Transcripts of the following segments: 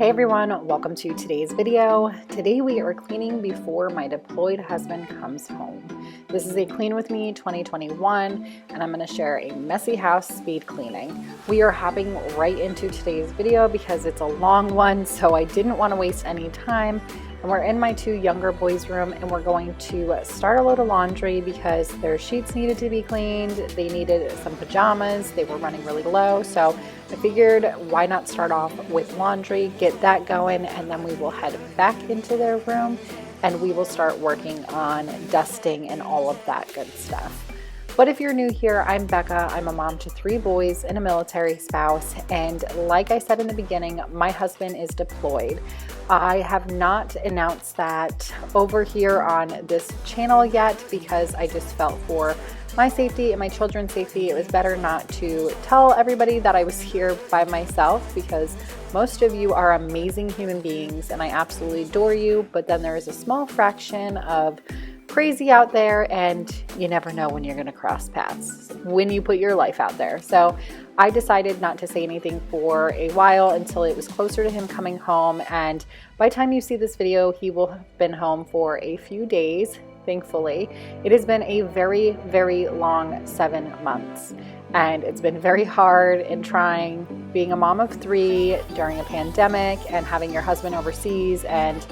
Hey everyone, welcome to today's video. Today we are cleaning before my deployed husband comes home. This is a Clean With Me 2021 and I'm going to share a messy house speed cleaning. We are hopping right into today's video because it's a long one, so I didn't want to waste any time. And we're in my two younger boys' room and we're going to start a load of laundry because their sheets needed to be cleaned. They needed some pajamas. They were running really low. So I figured why not start off with laundry, get that going, and then we will head back into their room and we will start working on dusting and all of that good stuff. But if you're new here, I'm Becca. I'm a mom to 3 boys and a military spouse. And like I said in the beginning, my husband is deployed. I have not announced that over here on this channel yet because I just felt for my safety and my children's safety, it was better not to tell everybody that I was here by myself because most of you are amazing human beings and I absolutely adore you. But then there is a small fraction of crazy out there and you never know when you're going to cross paths when you put your life out there. So I decided not to say anything for a while until it was closer to him coming home, and by the time you see this video he will have been home for a few days. Thankfully, it has been a very, very long 7 months and it's been very hard and trying being a mom of 3 during a pandemic and having your husband overseas and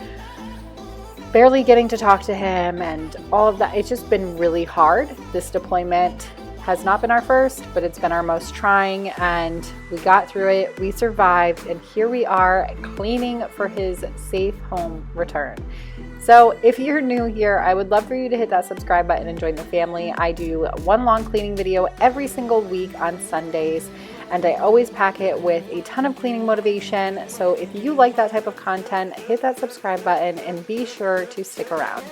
barely getting to talk to him and all of that. It's just been really hard. This deployment has not been our first, but it's been our most trying, and we got through it. We survived, and here we are cleaning for his safe home return. So if you're new here, I would love for you to hit that subscribe button and join the family. I do one long cleaning video every single week on Sundays, and I always pack it with a ton of cleaning motivation. So if you like that type of content, hit that subscribe button and be sure to stick around.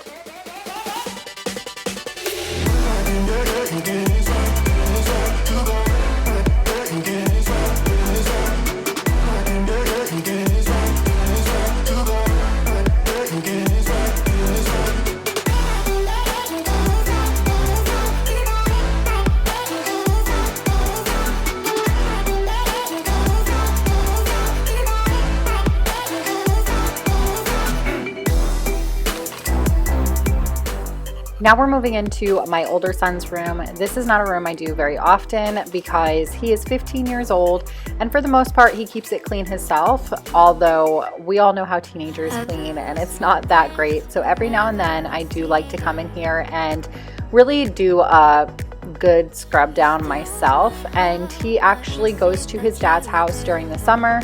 Now we're moving into my older son's room. This is not a room I do very often because he is 15 years old and for the most part he keeps it clean himself, although we all know how teenagers clean and it's not that great. So every now and then I do like to come in here and really do a good scrub down myself. And he actually goes to his dad's house during the summer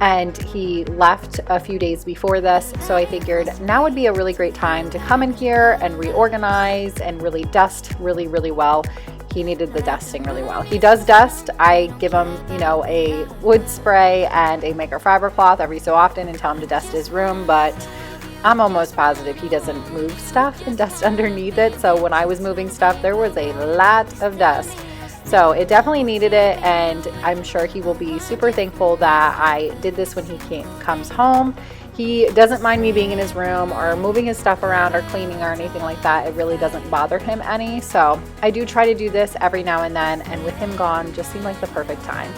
and he left a few days before this, so I figured now would be a really great time to come in here and reorganize and really dust really well. He needed the dusting really well. He does dust. I give him, a wood spray and a microfiber cloth every so often and tell him to dust his room, but I'm almost positive he doesn't move stuff and dust underneath it. So when I was moving stuff, there was a lot of dust. So it definitely needed it, and I'm sure he will be super thankful that I did this when he comes home. He doesn't mind me being in his room or moving his stuff around or cleaning or anything like that. It really doesn't bother him any. So I do try to do this every now and then, and with him gone just seemed like the perfect time.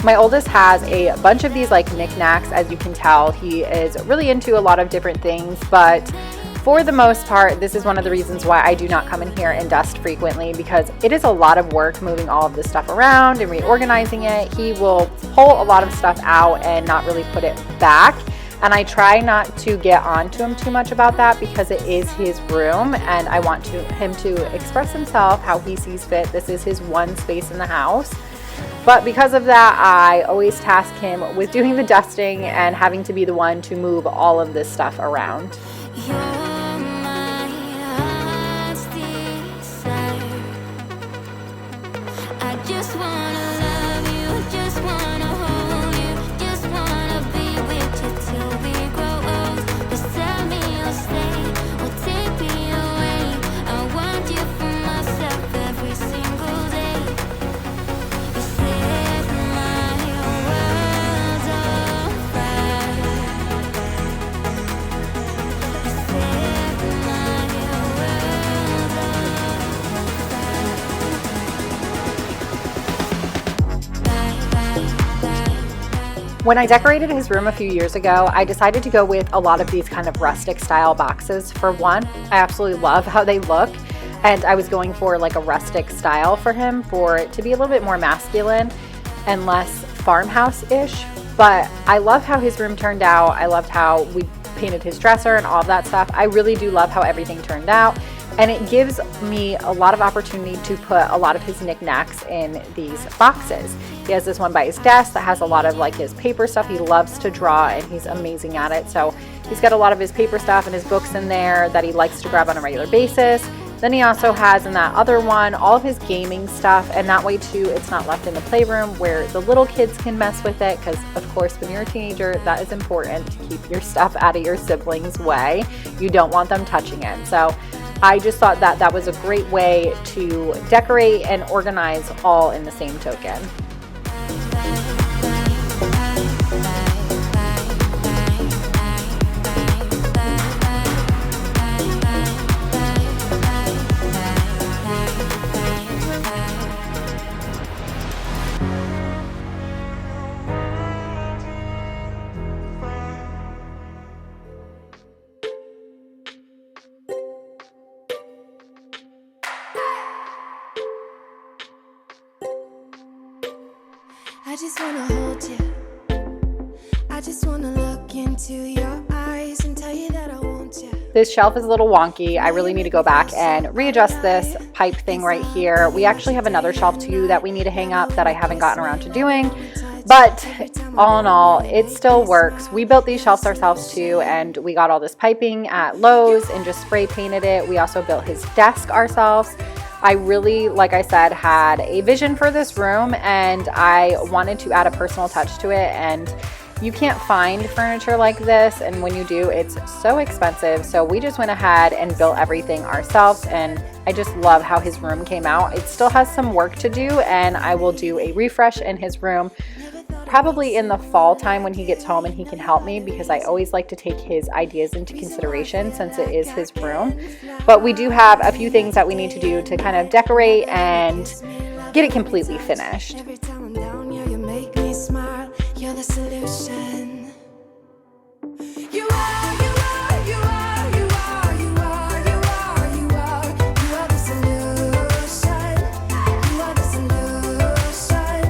My oldest has a bunch of these like knickknacks. As you can tell, he is really into a lot of different things, but for the most part, this is one of the reasons why I do not come in here and dust frequently, because it is a lot of work moving all of this stuff around and reorganizing it. He will pull a lot of stuff out and not really put it back. And I try not to get on to him too much about that because it is his room and I want him to express himself how he sees fit. This is his one space in the house. But because of that, I always task him with doing the dusting and having to be the one to move all of this stuff around. When I decorated his room a few years ago, I decided to go with a lot of these kind of rustic style boxes. For one, I absolutely love how they look, and I was going for like a rustic style for him, for it to be a little bit more masculine and less farmhouse-ish. But I love how his room turned out. I loved how we painted his dresser and all of that stuff. I really do love how everything turned out. And it gives me a lot of opportunity to put a lot of his knickknacks in these boxes. He has this one by his desk that has a lot of like his paper stuff. He loves to draw and he's amazing at it. So he's got a lot of his paper stuff and his books in there that he likes to grab on a regular basis. Then he also has in that other one all of his gaming stuff, and that way too it's not left in the playroom where the little kids can mess with it, because of course when you're a teenager that is important to keep your stuff out of your siblings' way. You don't want them touching it. So I just thought that that was a great way to decorate and organize all in the same token. I just wanna hold you. I just wanna look into your eyes and tell you that I want you. This shelf is a little wonky. I really need to go back and readjust this pipe thing right here. We actually have another shelf too that we need to hang up that I haven't gotten around to doing. But all in all, it still works. We built these shelves ourselves too, and we got all this piping at Lowe's and just spray painted it. We also built his desk ourselves. I really, like I said, had a vision for this room, and I wanted to add a personal touch to it. And you can't find furniture like this, and when you do, it's so expensive. So we just went ahead and built everything ourselves, and I just love how his room came out. It still has some work to do, and I will do a refresh in his room probably in the fall time when he gets home and he can help me, because I always like to take his ideas into consideration since it is his room. But we do have a few things that we need to do to kind of decorate and get it completely finished. Every time I'm down, yeah, you make me smile. You're the solution. You are, you are, you are, you are, you are, you are, you are. You are the solution. You are the solution.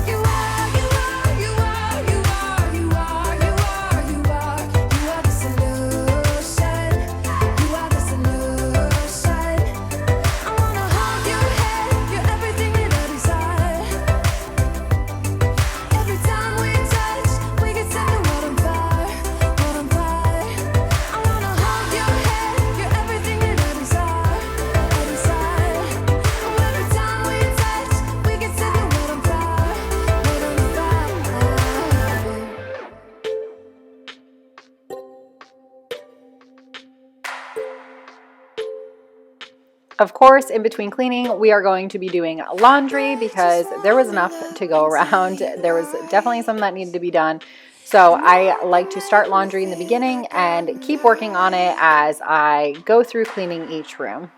You are, you are, you are, you are, you are, you are, you are. You are the solution. You are the solution. I wanna hold your head. You're everything that I desire. Every time we touch, we get set the world on fire, world on fire. I wanna hold your head. You're everything that I desire, I desire. Oh, every time we touch, we get set the world on fire, world on fire. Of course, in between cleaning, we are going to be doing laundry because there was enough to go around. There was definitely some that needed to be done. So I like to start laundry in the beginning and keep working on it as I go through cleaning each room.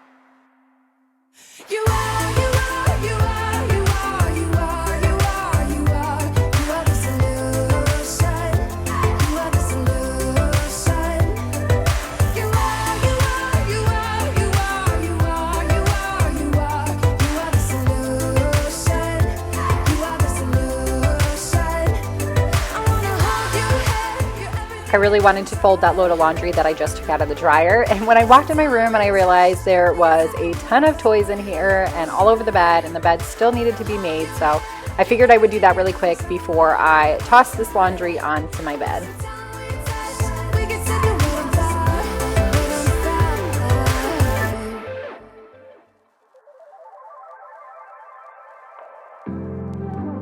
You are, you are, you are, you are, you are, you are, you are. You are the solution. You are the solution. You are, you are, you are, you are, you are, you are, you are. You are the solution. You are the solution. I wanna hold your head. You're everything. I really wanted to fold that load of laundry that I just took out of the dryer. And when I walked in my room and I realized there was a ton of toys in here and all over the bed, and the bed still needed to be made. So I figured I would do that really quick before I toss this laundry onto my bed. We get set the world on fire, world on fire.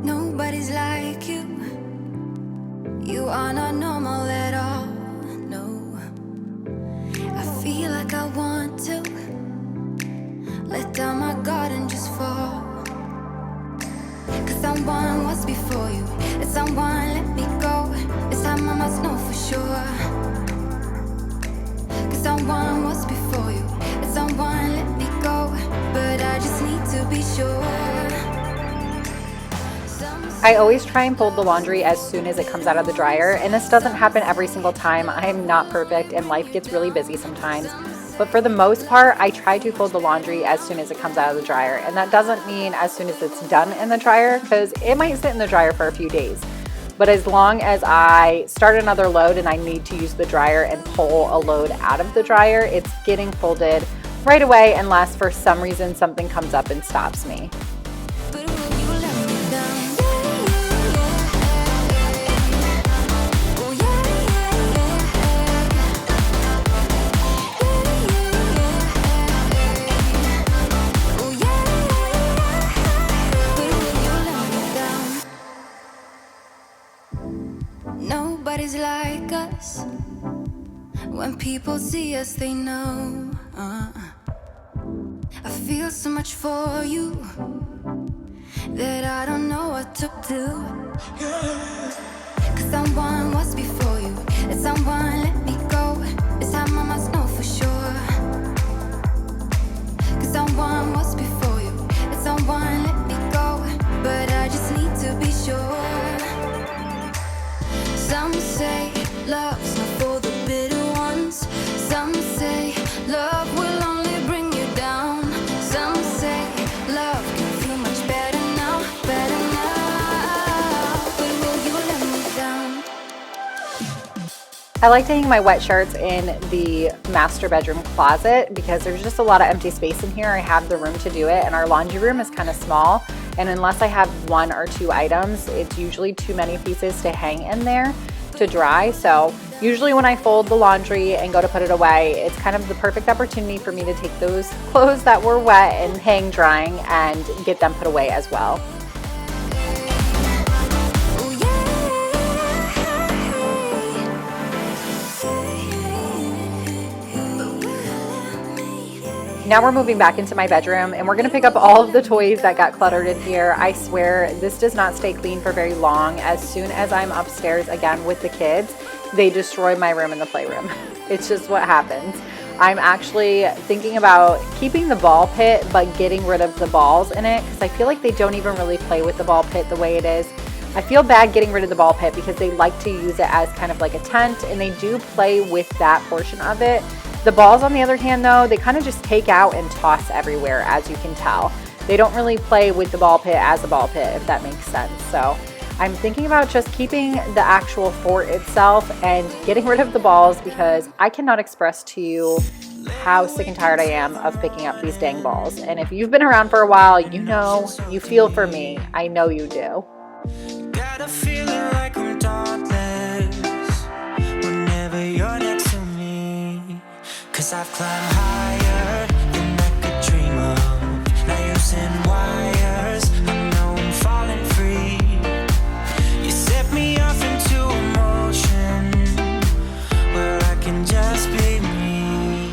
Nobody's like you. You are not normal at all. No, I feel like I want to let down my guard and just fall. 'Cause someone was before you, and someone let me go. This time I must know for sure. 'Cause someone was before you, and someone let me go. But I just need to be sure. I always try and fold the laundry as soon as it comes out of the dryer, and this doesn't happen every single time. I am not perfect and life gets really busy sometimes. But for the most part, I try to fold the laundry as soon as it comes out of the dryer. And that doesn't mean as soon as it's done in the dryer, because it might sit in the dryer for a few days. But as long as I start another load and I need to use the dryer and pull a load out of the dryer, it's getting folded right away unless for some reason something comes up and stops me. Nobody's like us. When people see us, they know. I feel so much for you that I don't know what to do. Cause someone was before you, and someone let me go. This time I must know for sure. Cause someone was before you, and someone let me go. But I just need to be sure. Some say love's not for the bitter ones. Some say love will only bring you down. Some say love can feel much better now, better now. But will you let me down? I like to hang my wet shirts in the master bedroom closet because there's just a lot of empty space in here. I have the room to do it, and our laundry room is kind of small. And unless I have 1 or 2 items, it's usually too many pieces to hang in there to dry. So usually when I fold the laundry and go to put it away, it's kind of the perfect opportunity for me to take those clothes that were wet and hang drying and get them put away as well. Now we're moving back into my bedroom and we're gonna pick up all of the toys that got cluttered in here. I swear this does not stay clean for very long. As soon as I'm upstairs again with the kids, they destroy my room in the playroom. It's just what happens. I'm actually thinking about keeping the ball pit, but getting rid of the balls in it because I feel like they don't even really play with the ball pit the way it is. I feel bad getting rid of the ball pit because they like to use it as kind of like a tent, and they do play with that portion of it. The balls, on the other hand, though, they kind of just take out and toss everywhere, as you can tell. They don't really play with the ball pit as a ball pit, if that makes sense. So I'm thinking about just keeping the actual fort itself and getting rid of the balls because I cannot express to you how sick and tired I am of picking up these dang balls. And if you've been around for a while, you know, you feel for me. I know you do. Got a feeling like I'm dauntless whenever you're next to me. Cause I've climbed higher than I could dream of. Now using wires, I know I'm falling free. You set me off into emotion where I can just be me.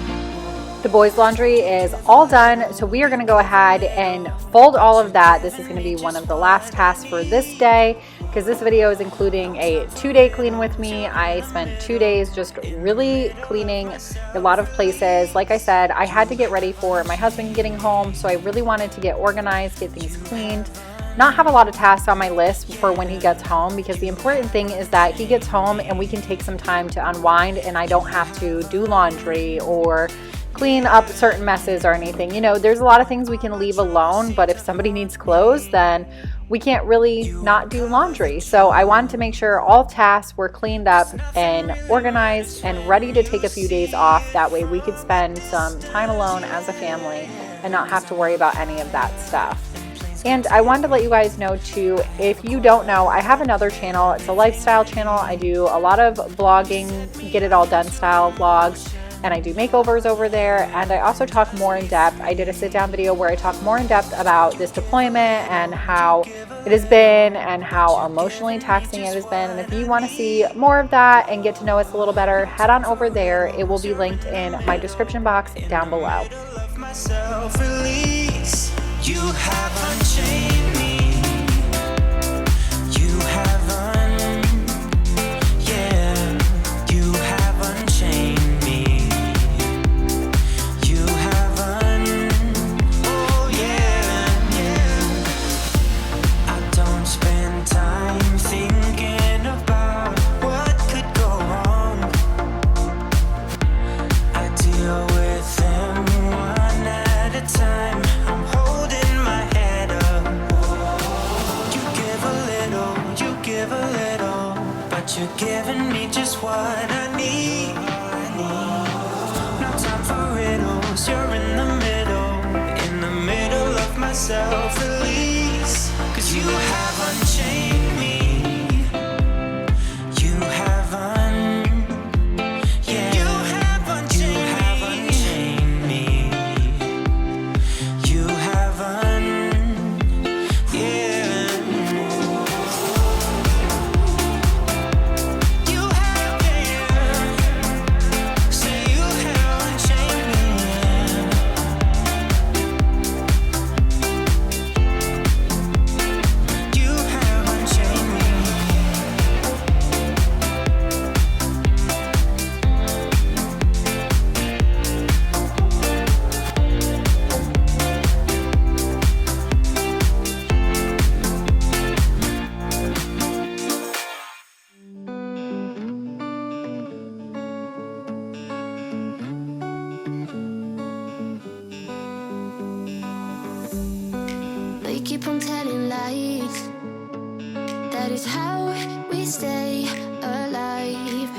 The boys' laundry is all done, so we are gonna go ahead and fold all of that. This is gonna be one of the last tasks for this day because this video is including a 2-day clean with me. I spent 2 days just really cleaning a lot of places. Like I said, I had to get ready for my husband getting home, so I really wanted to get organized, get things cleaned, not have a lot of tasks on my list for when he gets home, because the important thing is that he gets home and we can take some time to unwind and I don't have to do laundry or clean up certain messes or anything. You know, there's a lot of things we can leave alone, but if somebody needs clothes, then we can't really not do laundry. So I wanted to make sure all tasks were cleaned up and organized and ready to take a few days off. That way we could spend some time alone as a family and not have to worry about any of that stuff. And I wanted to let you guys know too, if you don't know, I have another channel. It's a lifestyle channel. I do a lot of vlogging, get it all done style vlogs, and I do makeovers over there. And I also talk more in depth. I did a sit down video where I talk more in depth about this deployment and how it has been and how emotionally taxing it has been. And if you want to see more of that and get to know us a little better, head on over there. It will be linked in my description box down below. You have unchained me. You haven't, yeah. You have unchained me. You haven't, oh yeah, yeah. I don't spend time myself release. 'Cause you have unchained me. You have yeah. You have unchained me. You have yeah. You have, yeah. Say you have unchained me. You have unchained me. They keep on telling lies. That is how we stay alive.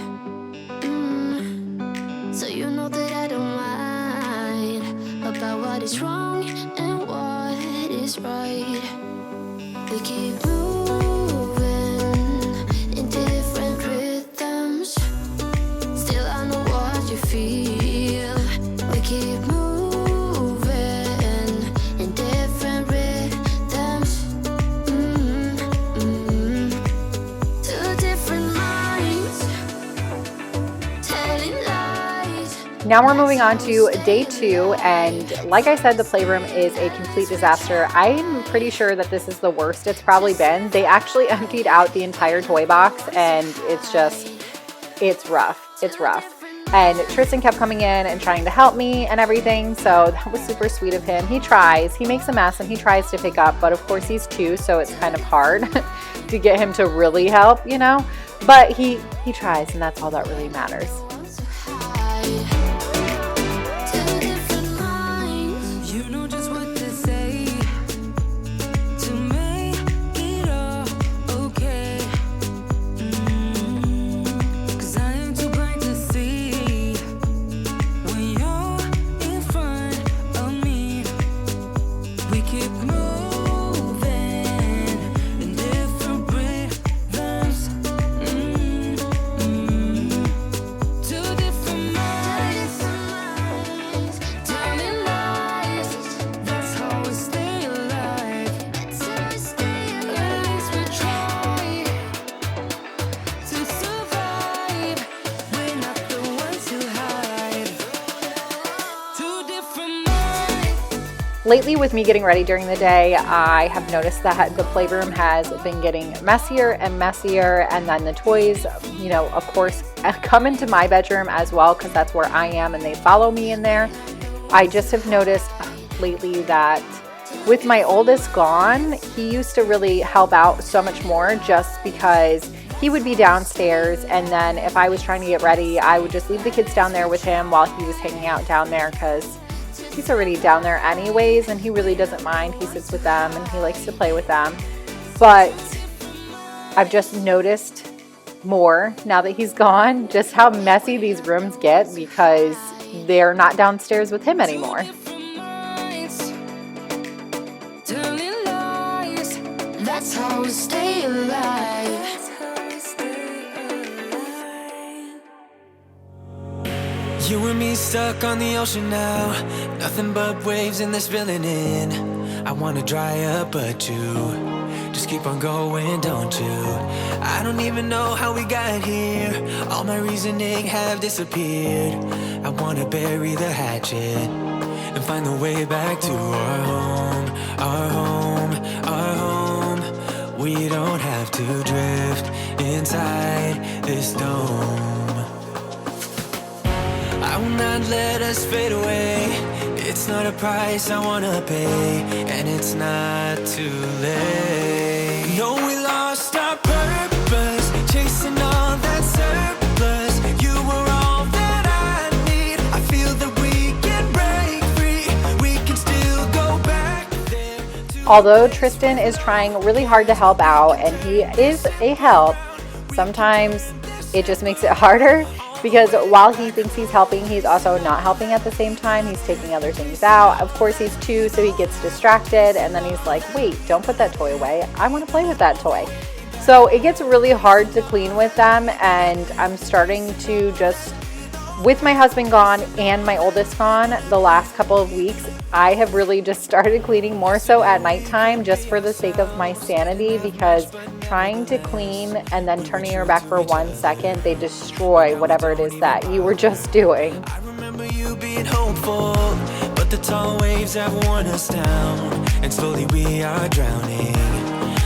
So you know that I don't mind about what is wrong and what is right. We keep moving in different rhythms. Still I know what you feel. We keep moving in different rhythms. Two different minds telling lies. Now we're moving on to day 2, and like I said, the playroom is a complete disaster. I'm pretty sure that this is the worst it's probably been. They actually emptied out the entire toy box, and it's rough. It's rough. And Tristan kept coming in and trying to help me and everything, so that was super sweet of him. He makes a mess and he tries to pick up, but of course he's 2, so it's kind of hard to get him to really help, you know? But he tries, and that's all that really matters. Two different minds. You know just what to say to make it all okay. 'Cause I am too blind to see when you're in front of me. We keep moving in different rhythms. Two different minds telling lies. That's how we stay alive. At least we try to survive. We're not the ones who hide. Two different minds. Lately, with me getting ready during the day, I have noticed that the playroom has been getting messier and messier, and then the toys, you know, of course, come into my bedroom as well, because that's where I am and they follow me in there. I just have noticed lately that with my oldest gone, he used to really help out so much more, just because he would be downstairs, and then if I was trying to get ready, I would just leave the kids down there with him while he was hanging out down there, because he's already down there anyways, and he really doesn't mind. He sits with them and he likes to play with them. But I've just noticed more now that he's gone, just how messy these rooms get, because they're not downstairs with him anymore. Different minds telling lies. That's how we stay alive. That's how we stay alive. You and me stuck on the ocean now. Nothing but waves and they're spilling in. I wanna dry up, but you just keep on going, don't you? I don't even know how we got here. All my reasoning have disappeared. I wanna bury the hatchet and find the way back to our home, our home, our home. We don't have to drift inside this dome. I will not let us fade away. It's not a price I wanna pay, and it's not too late. No, we lost our purpose, chasing all that surplus. You were all that I need. I feel that we can break free. We can still go back there to Although Tristan is trying really hard to help out, and he is a help, sometimes it just makes it harder. because while he thinks he's helping, he's also not helping at the same time. He's taking other things out. Of course, he's 2, so he gets distracted, and then he's like, wait, don't put that toy away. I want to play with that toy. So it gets really hard to clean with them, and I'm starting to just, with my husband gone and my oldest gone the last couple of weeks, I have really just started cleaning more so at nighttime just for the sake of my sanity, because trying to clean and then turning your back for 1 second, they destroy whatever it is that you were just doing. I remember you being hopeful, but the tall waves have worn us down, and slowly we are drowning.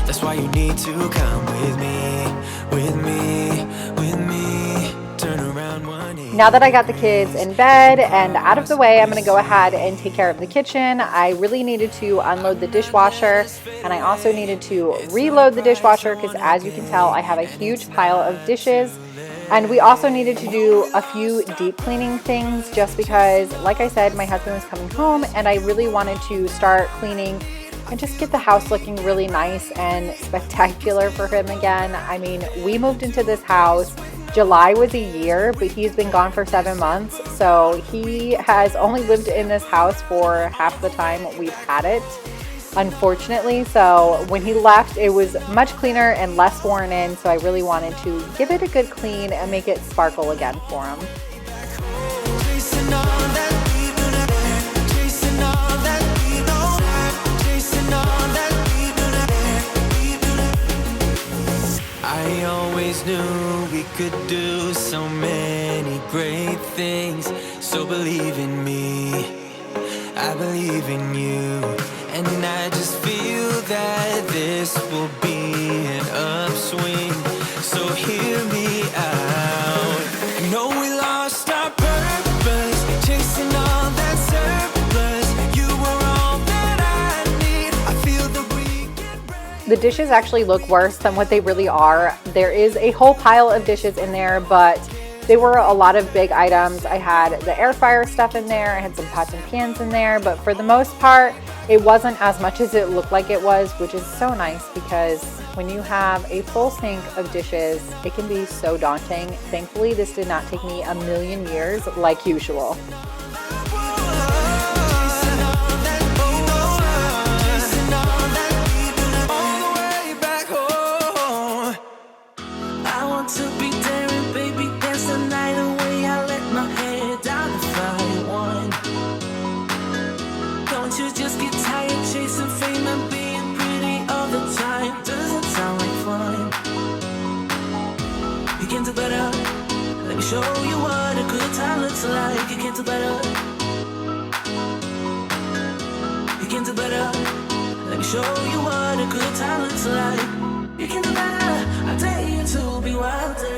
That's why you need to come with me, with me, with me. Turn around one day. Now that I got the kids in bed and out of the way, I'm going to go ahead and take care of the kitchen. I really needed to unload the dishwasher, and I also needed to reload the dishwasher because, as you can tell, I have a huge pile of dishes. And we also needed to do a few deep cleaning things just because, like I said, my husband was coming home and I really wanted to start cleaning and just get the house looking really nice and spectacular for him again. I mean, we moved into this house, July was a year, but he's been gone for 7 months. So he has only lived in this house for half the time we've had it, unfortunately. So when he left, it was much cleaner and less worn in. So I really wanted to give it a good clean and make it sparkle again for him. Chasing all that we do not have, chasing all that we don't have, chasing all that we do not have. I always knew we could do so many great things. So believe in me, I believe in you, and I just feel that this will be an upswing. So hear me out. You know we lost our purpose, chasing all that surplus. You were all that I need. I feel that we can break. The dishes actually look worse than what they really are. There is a whole pile of dishes in there, but they were a lot of big items. I had the air fryer stuff in there, I had some pots and pans in there, but for the most part, it wasn't as much as it looked like it was, which is so nice because when you have a full sink of dishes, it can be so daunting. Thankfully, this did not take me a million years like usual. Show you what a good time looks like. You can do better. You can do better. Let me show you what a good time looks like. You can do better. I dare you to be wilder.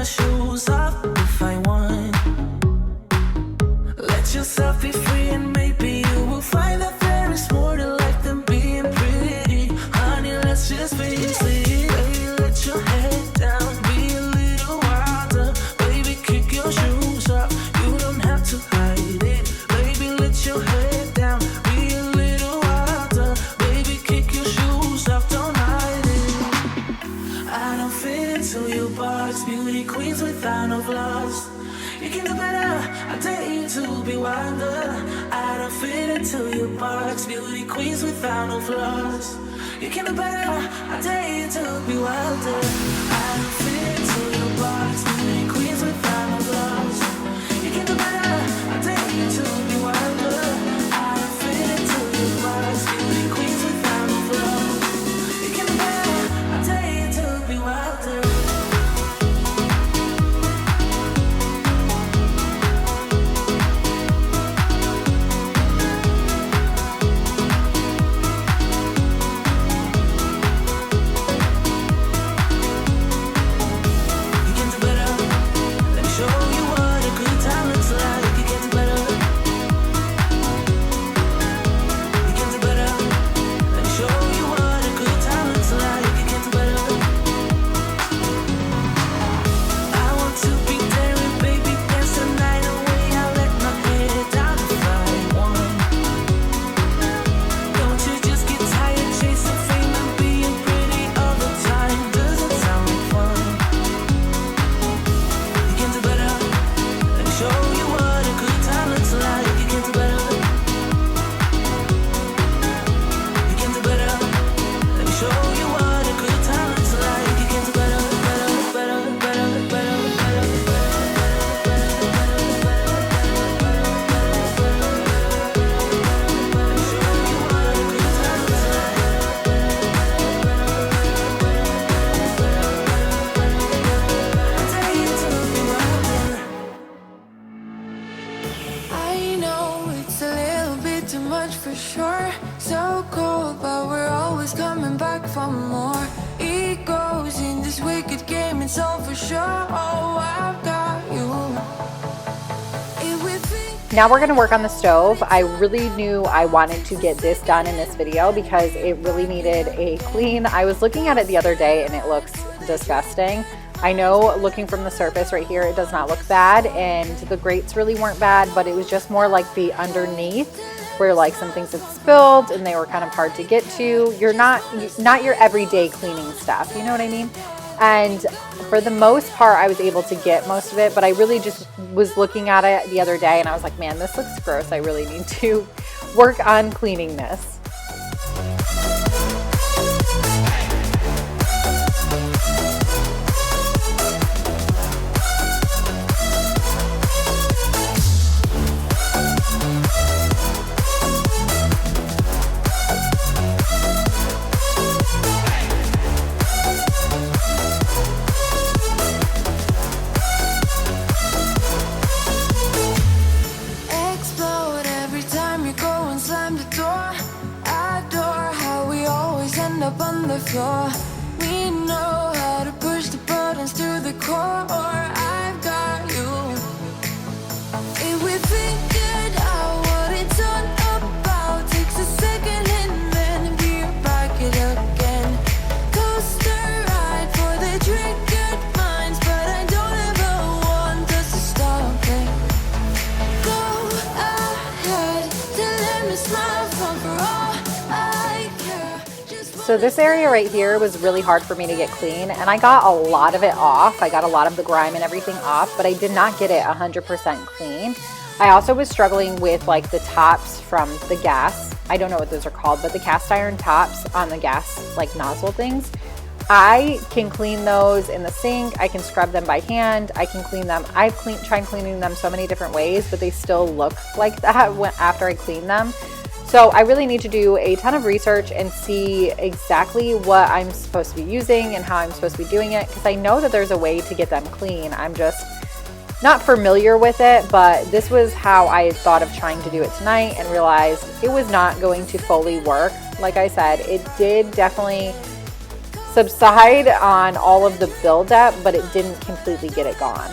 Shoes off if I want. Let yourself be free and maybe you will find that there is more to life than being pretty. Honey, let's just face it. Baby, let your head down, be a little wilder. Baby, kick your shoes off, you don't have to hide it. Baby, let your head down, be a little wilder. Baby, kick your shoes off, don't hide it. I don't fit into your box, beauty queens without no flaws. You can do better, I dare you to be wilder. I don't fit into your box, beauty queens without no flaws. You can do better, I dare you to be wilder. I don't fit into your box, beauty queens without no flaws. You can do better, I dare you to be wilder. I don't fit into your box, beauty queens without no flaws. You can do better, I dare you to be wilder. much for sure. So cold, but we're always coming back for more. Egos in this wicked game, it's all for sure. Oh, I've got you. Now we're gonna work on the stove. I really knew I wanted to get this done in this video because it really needed a clean. I was looking at it the other day and it looks disgusting. I know looking from the surface right here, it does not look bad, and the grates really weren't bad, but it was just more like the underneath where like some things had spilled and they were kind of hard to get to. You're not your everyday cleaning stuff, you know what I mean? And for the most part, I was able to get most of it, but I really just was looking at it the other day and I was like, man, this looks gross. I really need to work on cleaning this. Up on the floor, we know how to push the buttons to the core. I've got you. If we figured out what it's all about, takes a second and then we're back it again. Coaster ride for the triggered minds, but I don't ever want us to stop it. Go ahead to let me smile for all I care. So this area right here was really hard for me to get clean, and I got a lot of it off. I got a lot of the grime and everything off, but I did not get it 100% clean. I also was struggling with like the tops from the gas. I don't know what those are called, but the cast iron tops on the gas like nozzle things. I can clean those in the sink. I can scrub them by hand. I can clean them. I've tried cleaning them so many different ways, but they still look like that after I clean them. So I really need to do a ton of research and see exactly what I'm supposed to be using and how I'm supposed to be doing it, because I know that there's a way to get them clean. I'm just not familiar with it, but this was how I thought of trying to do it tonight and realized it was not going to fully work. Like I said, it did definitely subside on all of the buildup, but it didn't completely get it gone.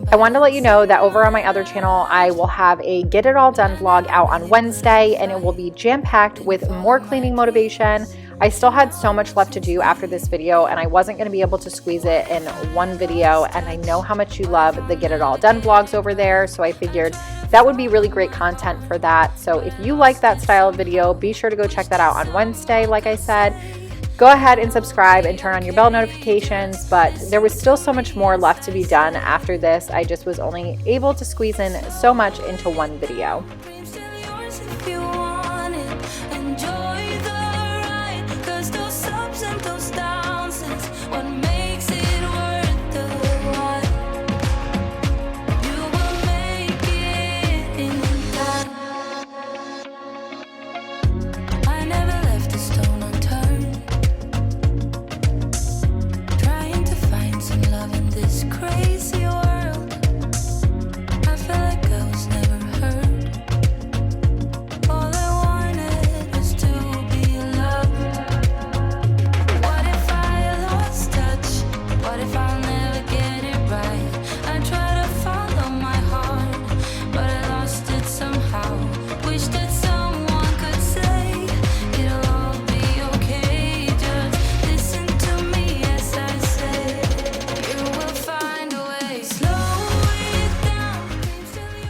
I wanted to let you know that over on my other channel, I will have a Get It All Done vlog out on Wednesday, and it will be jam-packed with more cleaning motivation. I still had so much left to do after this video, and I wasn't going to be able to squeeze it in one video, and I know how much you love the Get It All Done vlogs over there, so I figured that would be really great content for that. So if you like that style of video, be sure to go check that out on Wednesday, like I said. Go ahead and subscribe and turn on your bell notifications, but there was still so much more left to be done after this. I just was only able to squeeze in so much into one video.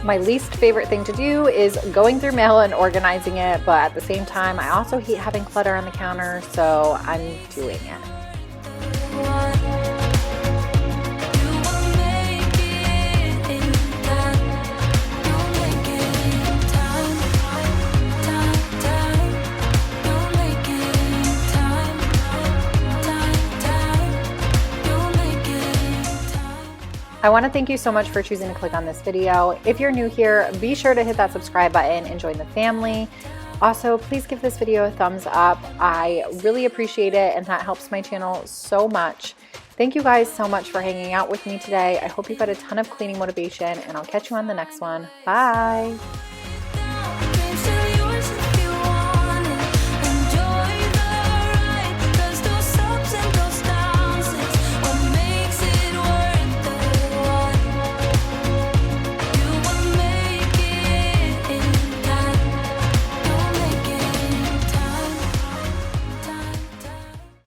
My least favorite thing to do is going through mail and organizing it, but at the same time, I also hate having clutter on the counter, so I'm doing it. I want to thank you so much for choosing to click on this video. If you're new here, be sure to hit that subscribe button and join the family. Also, please give this video a thumbs up. I really appreciate it, and that helps my channel so much. Thank you guys so much for hanging out with me today. I hope you got a ton of cleaning motivation, and I'll catch you on the next one. Bye.